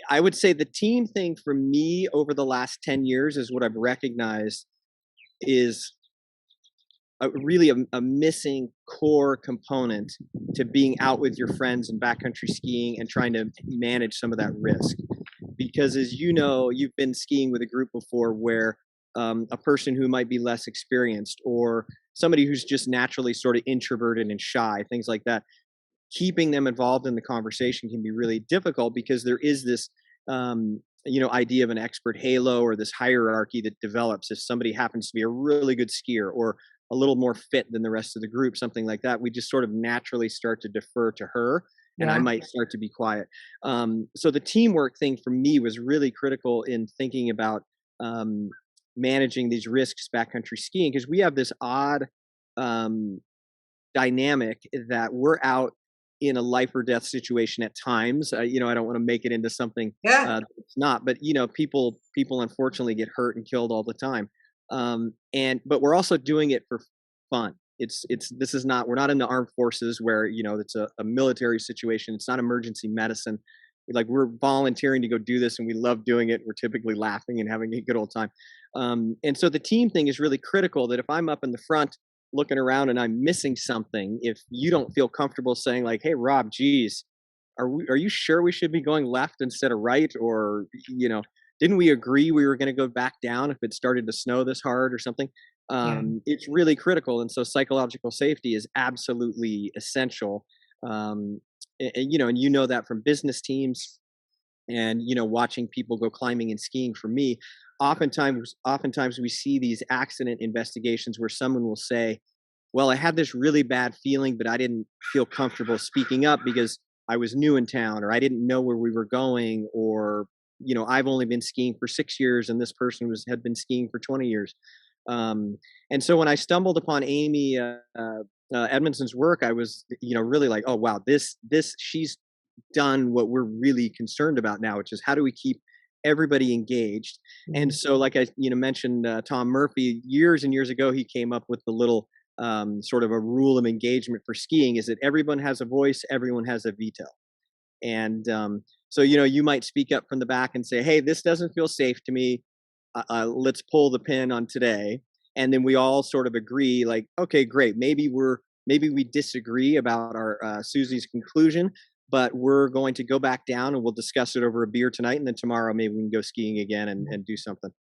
I would say the team thing for me over the last 10 years is what I've recognized is really a missing core component to being out with your friends and backcountry skiing and trying to manage some of that risk. Because as you know, you've been skiing with a group before where a person who might be less experienced or somebody who's just naturally sort of introverted and shy, things like that, keeping them involved in the conversation can be really difficult because there is this idea of an expert halo or this hierarchy that develops if somebody happens to be a really good skier or a little more fit than the rest of the group, something like that. We just sort of naturally start to defer to her, and I Yeah. might start to be quiet. So the teamwork thing for me was really critical in thinking about um, managing these risks backcountry skiing because we have this odd um, dynamic that we're out in a life or death situation at times. I don't want to make it into something Yeah. it's not, but people unfortunately get hurt and killed all the time. And but we're also doing it for fun. It's this is not we're not in the armed forces where it's a military situation. It's not emergency medicine. Like we're volunteering to go do this, and we love doing it. We're typically laughing and having a good old time. And so the team thing is really critical. That if I'm up in the front looking around and I'm missing something, if you don't feel comfortable saying like, "Hey, Rob, geez, are you sure we should be going left instead of right?" Or didn't we agree we were going to go back down if it started to snow this hard or something? Yeah. It's really critical, and so psychological safety is absolutely essential. Um, and that from business teams and watching people go climbing and skiing for me oftentimes we see these accident investigations where someone will say, well, I had this really bad feeling but I didn't feel comfortable speaking up because I was new in town or I didn't know where we were going, or I've only been skiing for 6 years and this person had been skiing for 20 years. And so when I stumbled upon Amy Edmondson's work, I was really like, oh wow, this she's done what we're really concerned about now, which is how do we keep everybody engaged. And Mhm. so like I mentioned Tom Murphy years and years ago, he came up with the little sort of a rule of engagement for skiing is that everyone has a voice, everyone has a veto. And so you might speak up from the back and say, hey, this doesn't feel safe to me, let's pull the pin on today. And then we all sort of agree like, okay, great, maybe we disagree about our Susie's conclusion, but we're going to go back down and we'll discuss it over a beer tonight, and then tomorrow maybe we can go skiing again and do something.